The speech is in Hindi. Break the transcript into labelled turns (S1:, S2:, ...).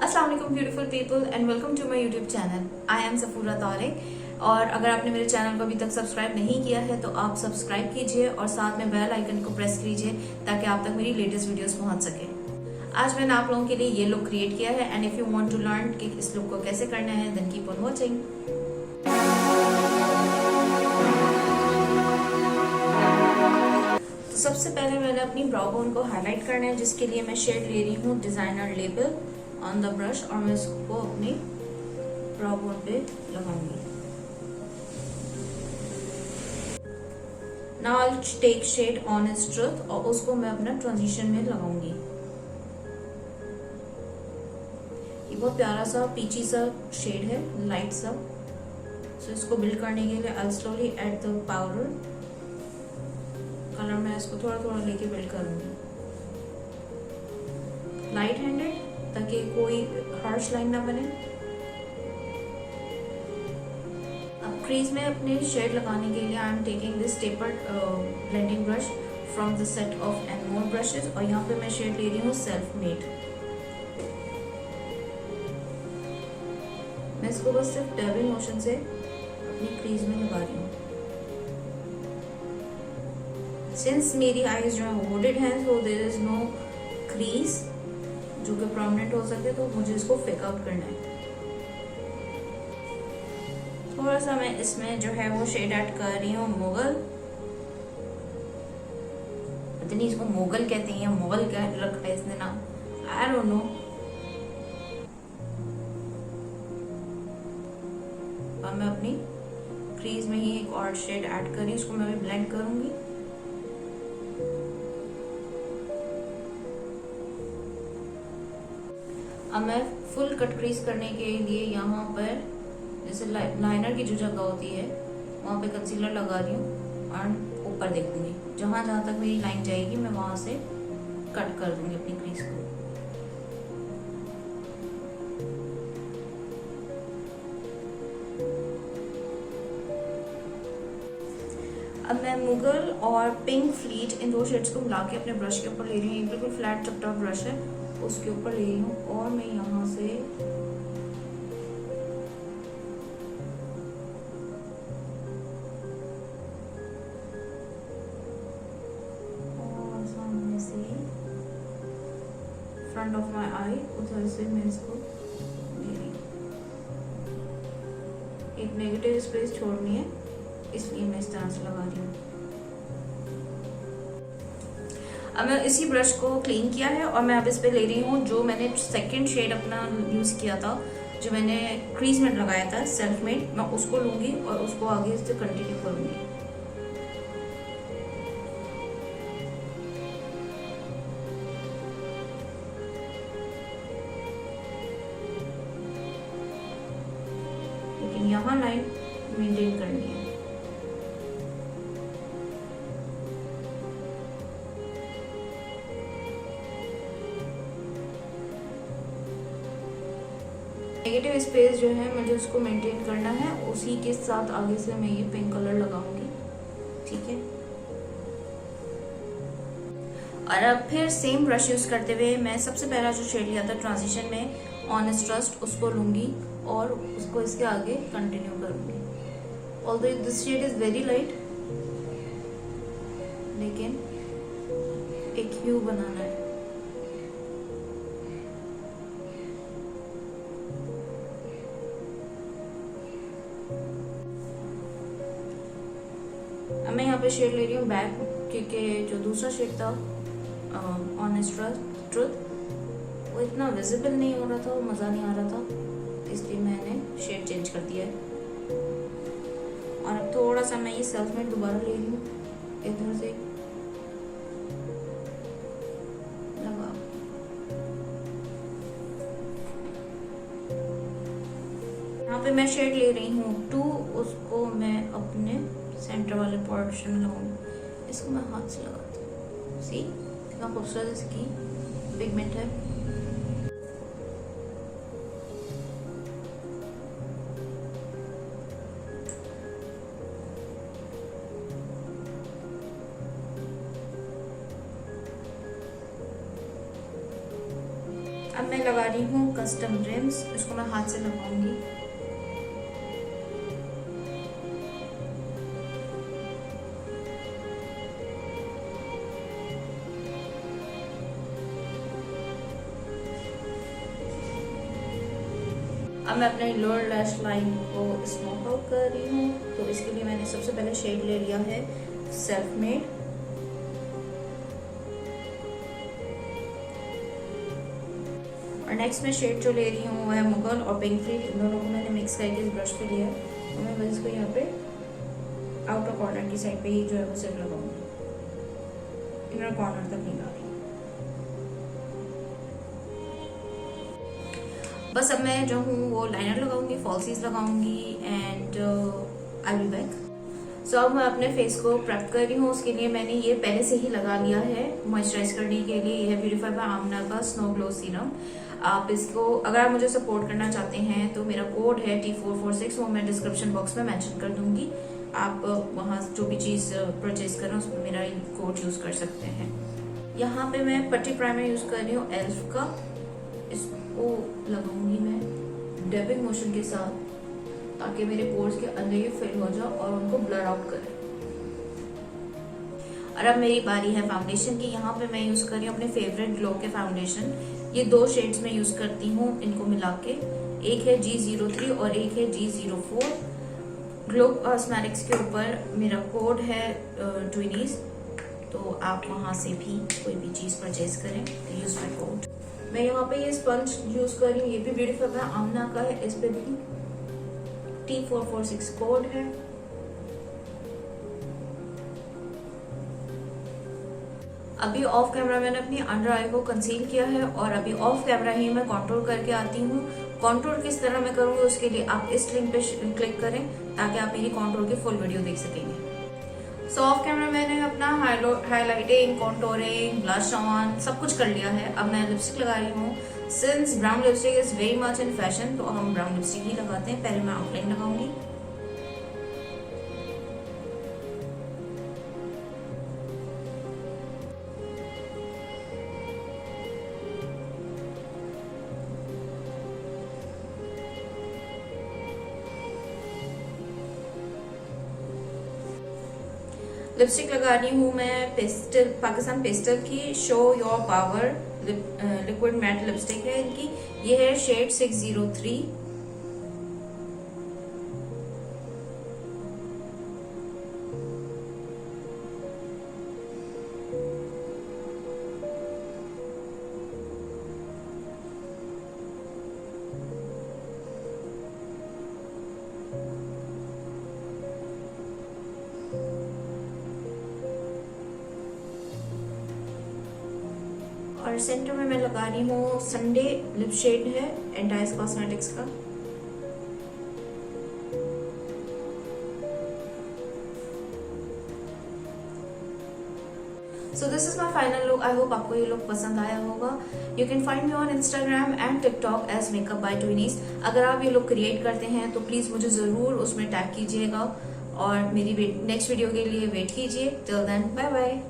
S1: अस्सलाम वालेकुम beautiful people and welcome to my YouTube channel. I am Safura Tariq. और अगर आपने मेरे चैनल को अभी तक सब्सक्राइब नहीं किया है तो आप सब्सक्राइब कीजिए और साथ में बेल आइकन को प्रेस कीजिए ताकि आप तक मेरी लेटेस्ट वीडियोस पहुंच सके। आज मैंने आप लोगों के लिए ये लुक क्रिएट किया है and if you want to learn कि इस लुक को कैसे करना है देन कीप ऑन वॉचिंग। तो सबसे पहले मैंने अपनी ब्राउ बोन को हाईलाइट करना है, जिसके लिए मैं शेड ले रही हूँ designer label on the brush और मैं इसको अपनी ब्राउ बोन पे लगाऊंगी। Now I take shade honest truth और उसको मैं अपना ट्रांजिशन में लगाऊंगी। ये बहुत प्यारा सा पीची सा शेड है, लाइट सा। सो इसको बिल्ड करने के लिए I slowly add the powder colour. मैं इसको थोड़ा थोड़ा लेके बिल्ड करूंगी लाइट हैंडेड ताकि कोई हार्श लाइन ना बने। अब क्रीज में अपने शेड लगाने के लिए I am taking this tapered blending brush from the set of and more brushes और यहाँ पे मैं शेड ले रही हूँ सेल्फ मेड। मैं इसको बस सिर्फ डैबिंग मोशन से अपनी क्रीज में लगा रही हूँ। सिंस मेरी आईज जो है वुडेड है तो देयर इज नो क्रीज जो कि प्रोमिनेंट हो सके, तो मुझे इसको फेक आउट करना है। थोड़ा सा मैं इसमें जो है वो शेड ऐड कर रही हूँ मुगल। पता नहीं इसको मुगल कहते हैं या मुगल क्या रखा है इसने नाम, आई डोंट नो। अब मैं अपनी क्रीज में ही एक और शेड ऐड कर रही हूँ, उसको मैं भी ब्लेंड करूंगी। अब मैं फुल कट क्रीज करने के लिए यहाँ पर जैसे लाइनर की जो जगह होती है वहाँ पे कंसीलर लगा रही हूँ और ऊपर देखूंगी जहाँ जहाँ तक मेरी लाइन जाएगी मैं वहां से कट कर दूंगी अपनी क्रीज को। अब मैं मुगल और पिंक फ्लीट इन दो शेड्स को मिला के अपने ब्रश के ऊपर ले रही हूँ। एक बिल्कुल फ्लैट चपटा ब्रश है, उसके ऊपर ले रही हूँ और मैं यहाँ से और सामने से फ्रंट ऑफ माय आई उधर से मैं इसको ले रही हूँ। एक नेगेटिव स्पेस छोड़नी है इसलिए मैं इस तरह से लगा रही हूँ। अब मैं इसी ब्रश को क्लीन किया है और मैं अब इस पे ले रही हूँ जो मैंने सेकंड शेड अपना यूज किया था, जो मैंने क्रीज में लगाया था सेल्फ मेड, मैं उसको लूंगी और उसको आगे से कंटिन्यू करूंगी। लेकिन यहाँ लाइन मेंटेन करनी है। नेगेटिव स्पेस जो है मुझे उसको मेंटेन करना है, उसी के साथ आगे से मैं ये पिंक कलर लगाऊंगी। ठीक है, और अब फिर सेम ब्रश यूज करते हुए मैं सबसे पहला जो शेड लिया था ट्रांजिशन में ऑनेस्ट ट्रस्ट उसको लूंगी और उसको इसके आगे कंटिन्यू करूंगी। Although this shade is very light लेकिन एक ह्यू बनाना है। अब मैं यहाँ पे शेड ले रही हूँ बैक, क्योंकि जो दूसरा शेड था ऑनेस्ट ट्रुथ वो इतना विजिबल नहीं हो रहा था, वो मज़ा नहीं आ रहा था, इसलिए मैंने शेड चेंज कर दिया है। और अब थोड़ा सा मैं ये सेल्फ मेड दोबारा ले रही हूँ इधर से लगा। यहाँ पे मैं शेड ले रही हूँ 2, उसको मैं अपने सेंटर वाले पोर्शन में लगाऊंगी। इसको मैं हाथ से लगाती हूँ। सी कितना खूबसूरत इसकी पिगमेंट है। अब मैं मैं लगा रही हूँ कस्टम रिम्स, इसको मैं हाथ से लगाऊंगी। अब मैं अपने लोअर लैश लाइन को स्मोक आउट कर रही हूँ। तो इसके लिए मैंने सबसे पहले शेड ले लिया है सेल्फ मेड। और नेक्स्ट मैं शेड जो ले रही हूँ वो है मुगल और पिंक फ्लीट। इन दोनों को मैंने मिक्स करके इस ब्रश पे लिया है। तो मैं बस इसको यहाँ पे आउटर कॉर्नर की साइड पे ही जो है वो सिर्फ लगाऊंगी, इनर कॉर्नर तक नहीं ला रही। बस अब मैं जो हूँ वो लाइनर लगाऊंगी, फॉल्सीज लगाऊंगी एंड आई विल बैक। सो अब मैं अपने फेस को प्रेप कर रही हूँ। उसके लिए मैंने ये पहले से ही लगा लिया है मॉइस्चराइज करने के लिए। ये है ब्यूटीफाई बाय आमना का स्नो ग्लो सीरम। आप इसको, अगर आप मुझे सपोर्ट करना चाहते हैं तो मेरा कोड है T446, वो मैं डिस्क्रिप्शन बॉक्स में मेंशन कर दूंगी। आप वहाँ जो भी चीज़ परचेज करें उस पर मेरा कोड यूज कर सकते हैं। यहाँ पे मैं पट्टी प्राइमर यूज कर रही हूँ एल्फ का। इसको लगाऊंगी मैं डैबिंग मोशन के साथ, ताकि मेरे पोर्स के अंदर ये फिल हो जाए और उनको ब्लर आउट करे। और अब मेरी बारी है फाउंडेशन की। यहाँ पे मैं यूज कर रही हूँ अपने फेवरेट ग्लो के फाउंडेशन। ये 2 शेड्स में यूज करती हूँ इनको मिला के। एक है G03 और एक है G04। ग्लो कॉस्मेटिक्स के ऊपर मेरा कोड है ट्विनीज, तो आप वहां से भी कोई भी चीज परचेज करें तो यूज माई कोड। मैं यहाँ पे ये स्पंज यूज कर रही हूँ, ये भी ब्यूटीफुल है, आमना का है। इस पे भी T446 कोड है। अभी ऑफ कैमरा मैंने अपनी अंडर आई को कंसील किया है और अभी ऑफ कैमरा ही मैं कंटूर करके आती हूँ। कंटूर किस तरह मैं करूंगी उसके लिए आप इस लिंक पे क्लिक करें ताकि आप मेरी कंटूर की फुल वीडियो देख सकेंगे। सो ऑफ कैमरा मैंने अपना हाईलाइटिंग, कंटूरिंग, ब्लश ऑन सब कुछ कर लिया है। अब मैं लिपस्टिक लगा रही हूँ। Since brown lipstick is very much in fashion तो हम ब्राउन लिपस्टिक ही लगाते हैं। पहले मैं आउटलाइन लगाऊंगी। लिपस्टिक लगा रही हूँ मैं पेस्टल, पाकिस्तान पेस्टल की show your power liquid matte lipstick है इनकी। ये है शेड 603। और सेंटर में मैं लगा रही हूँ संडे लिप शेड है एंटाइज कॉस्मेटिक्स का। So this is my final look. I hope आपको ये लुक पसंद आया होगा। You can find me on Instagram and TikTok as makeup by Twinies. अगर आप ये लुक क्रिएट करते हैं तो प्लीज मुझे जरूर उसमें टैग कीजिएगा और मेरी नेक्स्ट वीडियो के लिए वेट कीजिए। Till then bye bye.